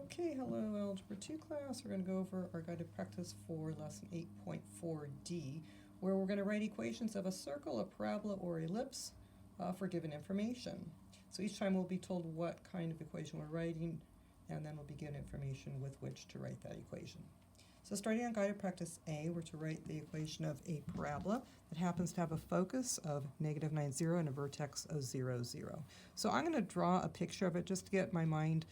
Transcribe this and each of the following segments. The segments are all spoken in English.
Okay, hello Algebra 2 class. We're going to go over our guided practice for lesson 8.4d, where we're going to write equations of a circle, a parabola, or ellipse for given information. So each time we'll be told what kind of equation we're writing, and then we'll be given information with which to write that equation. So starting on guided practice A, we're to write the equation of a parabola that happens to have a focus of -9, 0 and a vertex of 0, 0. So I'm going to draw a picture of it just to get my mind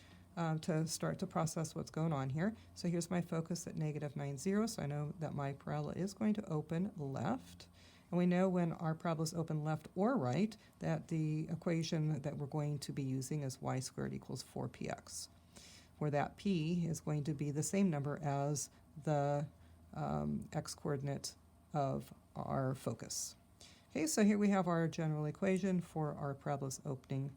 to start to process what's going on here. So here's my focus at -9, 0, so I know that my parabola is going to open left. And we know when our parabola is open left or right that the equation that we're going to be using is y squared equals 4px, where that p is going to be the same number as the x-coordinate of our focus. Okay, so here we have our general equation for our parabolas opening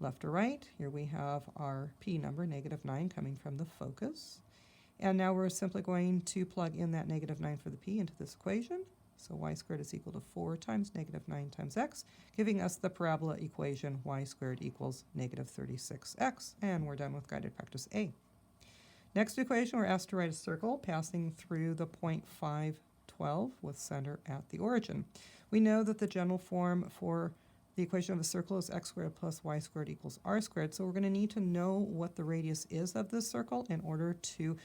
left or right. Here we have our p number, -9, coming from the focus. And now we're simply going to plug in that -9 for the p into this equation. So y squared is equal to 4 times -9 times x, giving us the parabola equation y squared equals -36x. And we're done with guided practice A. Next equation, we're asked to write a circle passing through the point 5, 12 with center at the origin. We know that the general form for the equation of a circle is x squared plus y squared equals r squared. So we're going to need to know what the radius is of this circle in order to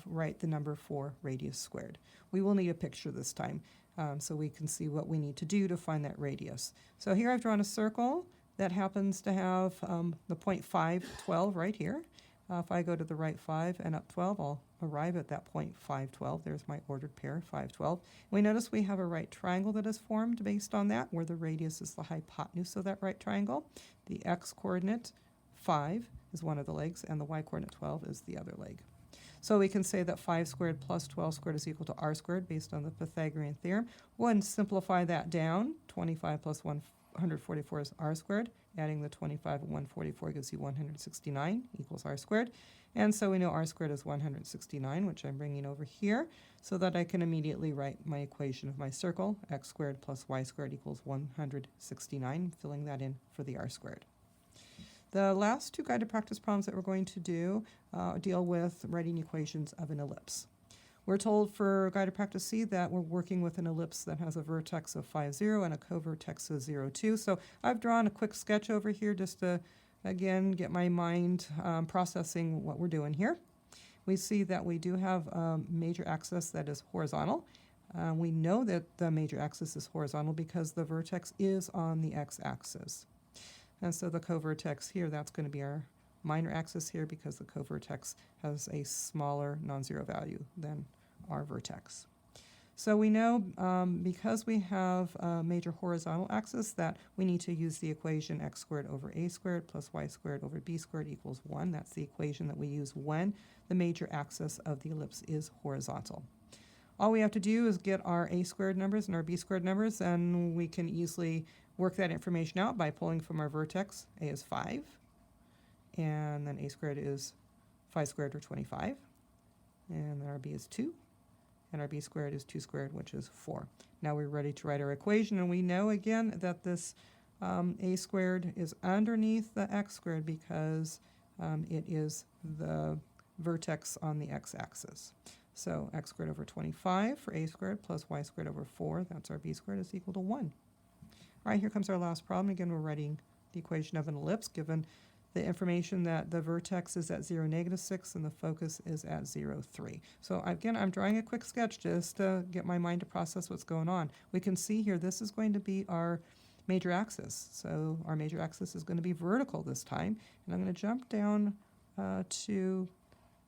write the number for radius squared. We will need a picture this time so we can see what we need to do to find that radius. So here I've drawn a circle that happens to have the point 5, 12 right here. If I go to the right 5 and up 12, I'll arrive at that point 5, 12. There's my ordered pair, 5, 12. We notice we have a right triangle that is formed based on that, where the radius is the hypotenuse of that right triangle. The x-coordinate, 5, is one of the legs, and the y-coordinate, 12, is the other leg. So we can say that 5 squared plus 12 squared is equal to r squared based on the Pythagorean theorem. We'll go ahead and simplify that down. 25 plus 144 is r squared. Adding the 25 and 144 gives you 169 equals r squared. And so we know r squared is 169, which I'm bringing over here, so that I can immediately write my equation of my circle, x squared plus y squared equals 169, filling that in for the r squared. The last two guided practice problems that we're going to do deal with writing equations of an ellipse. We're told for guided practice C that we're working with an ellipse that has a vertex of 5, 0 and a covertex of 0, 2. So I've drawn a quick sketch over here just to, again, get my mind processing what we're doing here. We see that we do have a major axis that is horizontal. We know that the major axis is horizontal because the vertex is on the x-axis. And so the covertex here, that's going to be our minor axis here because the covertex has a smaller non-zero value than our vertex. So we know because we have a major horizontal axis that we need to use the equation x squared over a squared plus y squared over b squared equals 1. That's the equation that we use when the major axis of the ellipse is horizontal. All we have to do is get our a squared numbers and our b squared numbers, and we can easily work that information out by pulling from our vertex. A is 5, and then a squared is 5 squared or 25, and then our b is 2, and our b squared is 2 squared, which is 4. Now we're ready to write our equation, and we know again that this a squared is underneath the x squared because it is the vertex on the x-axis. So x squared over 25 for a squared plus y squared over 4, that's our b squared, is equal to 1. All right, here comes our last problem. Again, we're writing the equation of an ellipse given the information that the vertex is at 0, -6 and the focus is at 0, 3. So again, I'm drawing a quick sketch just to get my mind to process what's going on. We can see here this is going to be our major axis. So our major axis is going to be vertical this time. And I'm going to jump down to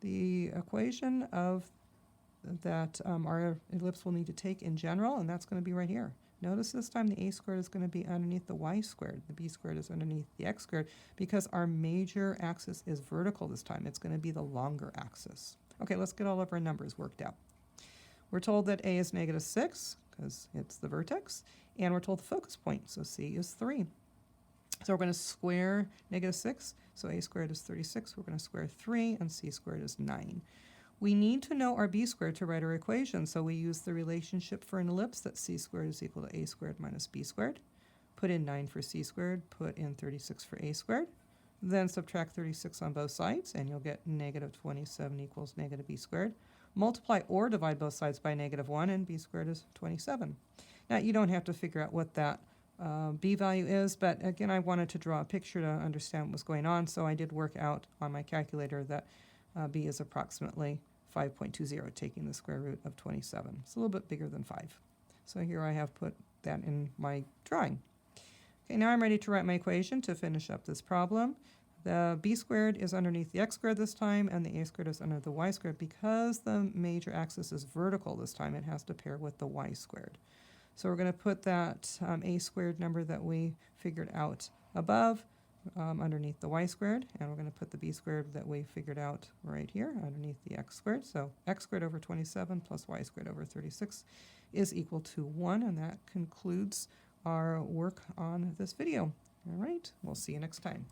the equation of that our ellipse will need to take in general, and that's going to be right here. Notice this time the a squared is going to be underneath the y squared. The b squared is underneath the x squared because our major axis is vertical this time. It's going to be the longer axis. Okay, let's get all of our numbers worked out. We're told that a is -6 because it's the vertex, and we're told the focus point, so c is 3. So we're going to square -6, so a squared is 36. We're going to square 3, and c squared is 9. We need to know our b squared to write our equation, so we use the relationship for an ellipse that c squared is equal to a squared minus b squared. Put in 9 for c squared, put in 36 for a squared. then subtract 36 on both sides, and you'll get negative 27 equals negative b squared. Multiply or divide both sides by negative 1, and b squared is 27. Now, you don't have to figure out what that b value is, but again, I wanted to draw a picture to understand what was going on, so I did work out on my calculator that b is approximately 5.20, taking the square root of 27. It's a little bit bigger than 5. So here I have put that in my drawing. Okay, now I'm ready to write my equation to finish up this problem. The b squared is underneath the x squared this time, and the a squared is under the y squared. Because the major axis is vertical this time, it has to pair with the y squared. So we're going to put that a squared number that we figured out above underneath the y squared, and we're going to put the b squared that we figured out right here underneath the x squared. So x squared over 27 plus y squared over 36 is equal to 1, and that concludes our work on this video. All right, we'll see you next time.